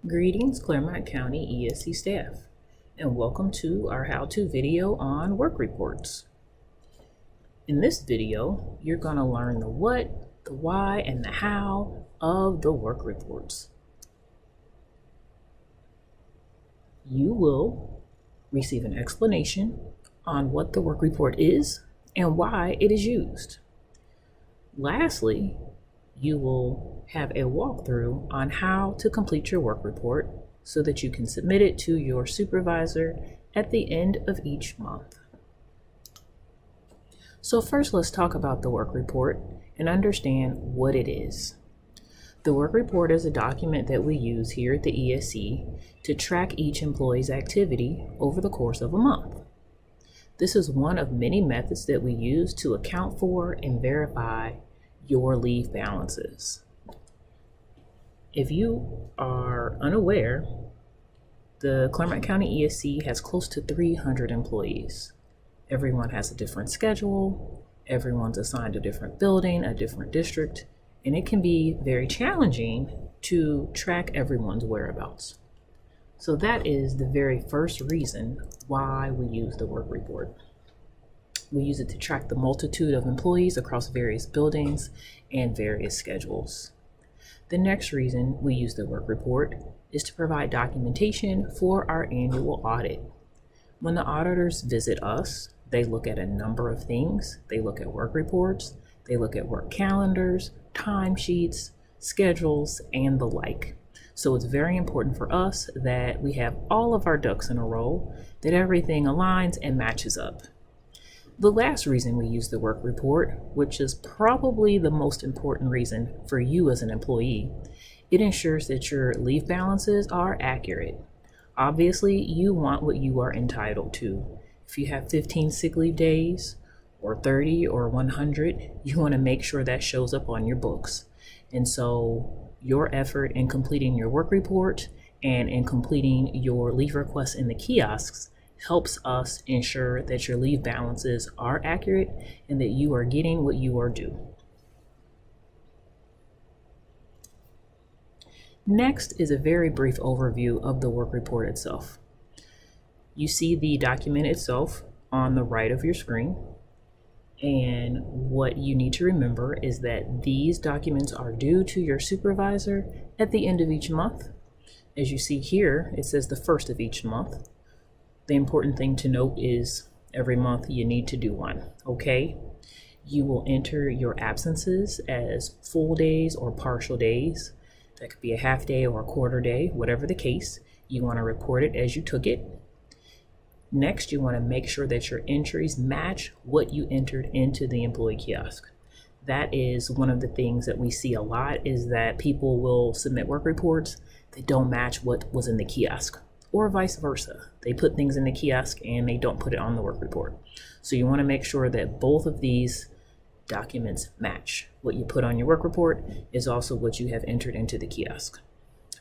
Greetings, Clermont County ESC staff, and welcome to our how-to video on work reports. In this video, you're going to learn the what, the why, and the how of the work reports. You will receive an explanation on what the work report is and why it is used. Lastly, you will have a walkthrough on how to complete your work report so that you can submit it to your supervisor at the end of each month. So first, let's talk about the work report and understand what it is. The work report is a document that we use here at the ESC to track each employee's activity over the course of a month. This is one of many methods that we use to account for and verify your leave balances. If you are unaware, the Clermont County ESC has close to 300 employees. Everyone has a different schedule, everyone's assigned a different building, a different district, and it can be very challenging to track everyone's whereabouts. So that is the very first reason why we use the work report. We use it to track the multitude of employees across various buildings and various schedules. The next reason we use the work report is to provide documentation for our annual audit. When the auditors visit us, they look at a number of things. They look at work reports, they look at work calendars, timesheets, schedules, and the like. So it's very important for us that we have all of our ducks in a row, that everything aligns and matches up. The last reason we use the work report, which is probably the most important reason for you as an employee, it ensures that your leave balances are accurate. Obviously, you want what you are entitled to. If you have 15 sick leave days, or 30 or 100, you want to make sure that shows up on your books. And so your effort in completing your work report and in completing your leave requests in the kiosks helps us ensure that your leave balances are accurate and that you are getting what you are due. Next is a very brief overview of the work report itself. You see the document itself on the right of your screen, and what you need to remember is that these documents are due to your supervisor at the end of each month. As you see here, it says the first of each month. The important thing to note is every month you need to do one, okay? You will enter your absences as full days or partial days. That could be a half day or a quarter day, whatever the case. You want to report it as you took it. Next, you want to make sure that your entries match what you entered into the employee kiosk. That is one of the things that we see a lot, is that people will submit work reports that don't match what was in the kiosk, or vice versa. They put things in the kiosk and they don't put it on the work report. So you want to make sure that both of these documents match. What you put on your work report is also what you have entered into the kiosk.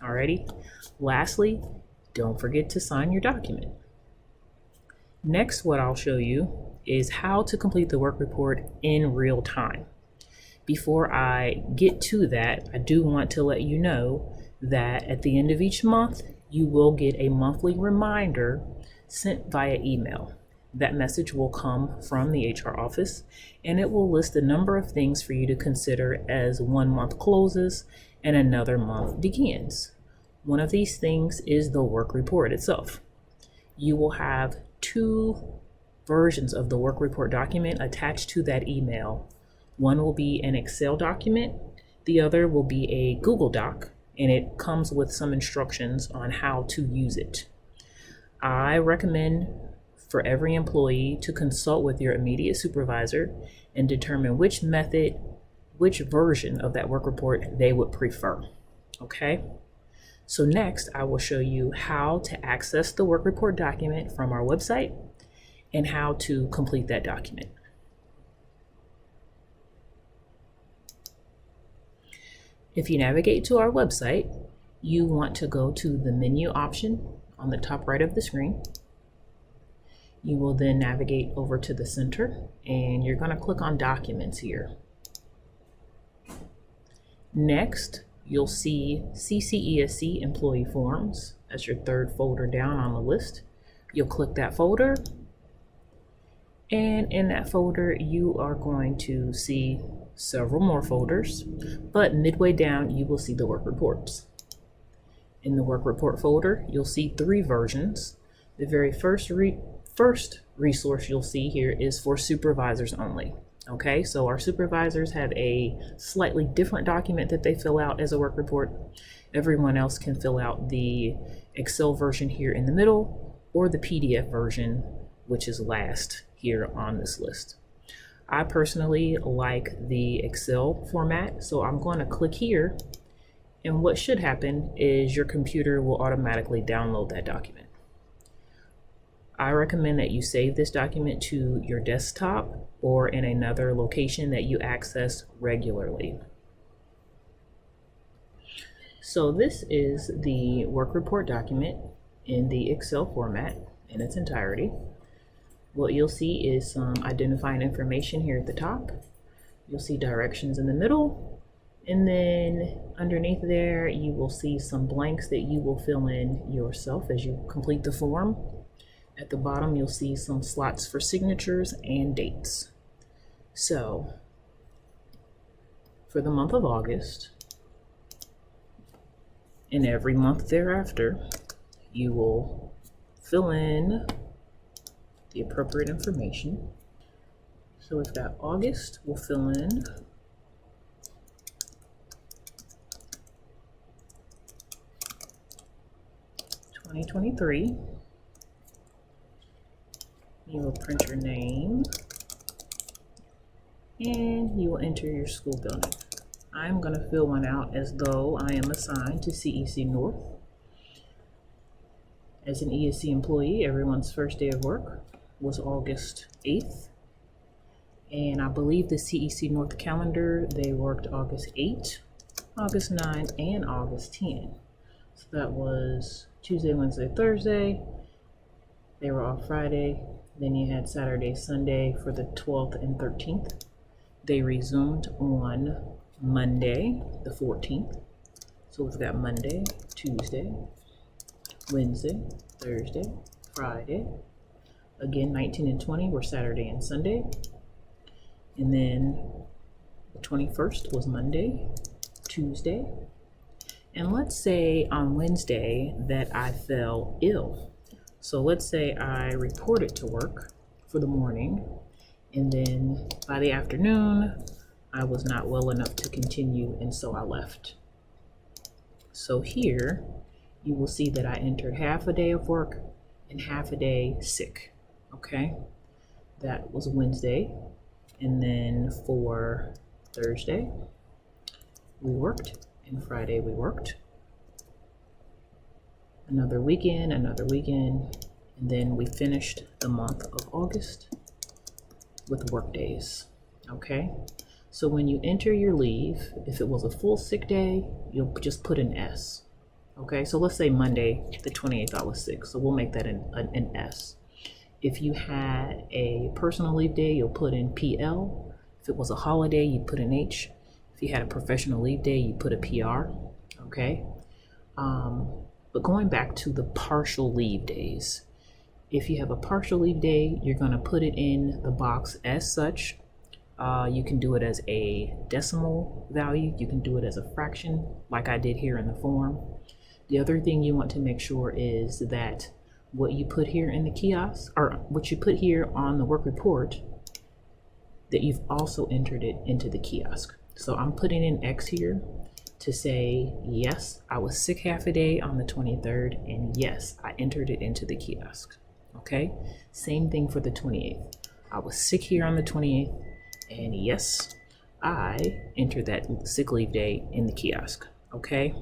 Alrighty. Lastly, don't forget to sign your document. Next, what I'll show you is how to complete the work report in real time. Before I get to that, I do want to let you know that at the end of each month, you will get a monthly reminder sent via email. That message will come from the HR office, and it will list a number of things for you to consider as 1 month closes and another month begins. One of these things is the work report itself. You will have 2 versions of the work report document attached to that email. One will be an Excel document, the other will be a Google Doc, and it comes with some instructions on how to use it. I recommend for every employee to consult with your immediate supervisor and determine which method, which version of that work report they would prefer. Okay? So next, I will show you how to access the work report document from our website and how to complete that document. If you navigate to our website, you want to go to the menu option on the top right of the screen. You will then navigate over to the center and you're going to click on Documents here. Next, you'll see CCESC employee forms. That's your third folder down on the list. You'll click that folder, and in that folder you are going to see several more folders, but midway down you will see the work reports. In the work report folder, you'll see 3 versions. The very first resource you'll see here is for supervisors only. Okay, so our supervisors have a slightly different document that they fill out as a work report. Everyone else can fill out the Excel version here in the middle, or the PDF version, which is last here on this list. I personally like the Excel format, so I'm going to click here, and what should happen is your computer will automatically download that document. I recommend that you save this document to your desktop or in another location that you access regularly. So this is the work report document in the Excel format in its entirety. What you'll see is some identifying information here at the top. You'll see directions in the middle, and then underneath there you will see some blanks that you will fill in yourself as you complete the form. At the bottom, you'll see some slots for signatures and dates. So, for the month of August, and every month thereafter, you will fill in the appropriate information. So we've got August, we'll fill in $2023. You will print your name, and you will enter your school building. I'm going to fill one out as though I am assigned to CEC North. As an ESC employee, everyone's first day of work was August 8th. And I believe the CEC North calendar, they worked August 8, August 9, and August 10. So that was Tuesday, Wednesday, Thursday. They were off Friday. Then you had Saturday, Sunday for the 12th and 13th. They resumed on Monday, the 14th. So we've got Monday, Tuesday, Wednesday, Thursday, Friday. Again, 19 and 20 were Saturday and Sunday. And then the 21st was Monday, Tuesday. And let's say on Wednesday that I fell ill. So let's say I reported to work for the morning, and then by the afternoon, I was not well enough to continue, and so I left. So here, you will see that I entered half a day of work and half a day sick, okay? That was Wednesday, and then for Thursday, we worked, and Friday we worked. Another weekend, and then we finished the month of August with work days, okay? So when you enter your leave, if it was a full sick day, you'll just put an S, okay? So let's say Monday, the 28th, I was sick, so we'll make that an S. If you had a personal leave day, you'll put in PL. If it was a holiday, you put an H. If you had a professional leave day, you put a PR, okay? But going back to the partial leave days, if you have a partial leave day, you're going to put it in the box as such. You can do it as a decimal value. You can do it as a fraction, like I did here in the form. The other thing you want to make sure is that what you put here in the kiosk, or what you put here on the work report, that you've also entered it into the kiosk. So I'm putting in X here to say, yes, I was sick half a day on the 23rd, and yes, I entered it into the kiosk, okay? Same thing for the 28th. I was sick here on the 28th, and yes, I entered that sick leave day in the kiosk, okay?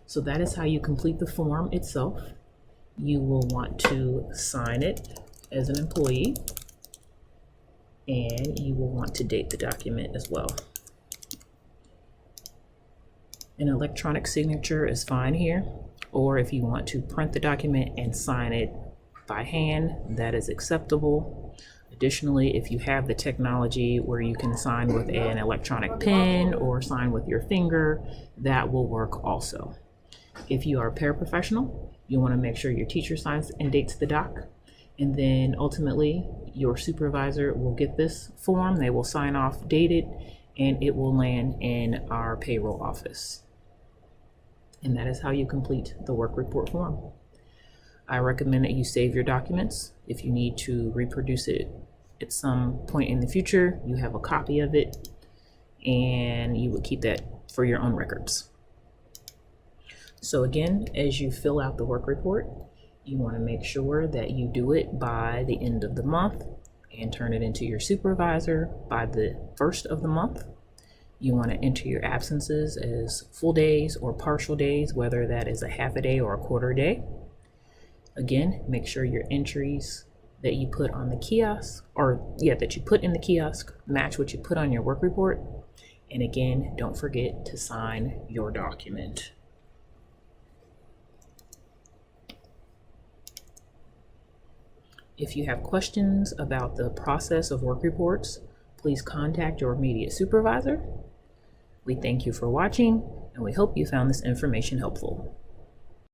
So that is how you complete the form itself. You will want to sign it as an employee, and you will want to date the document as well. An electronic signature is fine here, or if you want to print the document and sign it by hand, that is acceptable. A Additionally, if you have the technology where you can sign with an electronic pen or sign with your finger, that will work also. If you are a paraprofessional, you want to make sure your teacher signs and dates the doc. And then ultimately, your supervisor will get this form, they will sign off, date it, and it will land in our payroll office. And that is how you complete the work report form. I recommend that you save your documents. If you need to reproduce it at some point in the future, you have a copy of it and you would keep that for your own records. So again, as you fill out the work report, you want to make sure that you do it by the end of the month and turn it into your supervisor by the first of the month. You want to enter your absences as full days or partial days, whether that is a half a day or a quarter day. Again, make sure your entries that you put on the kiosk, that you put in the kiosk, match what you put on your work report. And again, don't forget to sign your document. If you have questions about the process of work reports, please contact your immediate supervisor. We thank you for watching, and we hope you found this information helpful.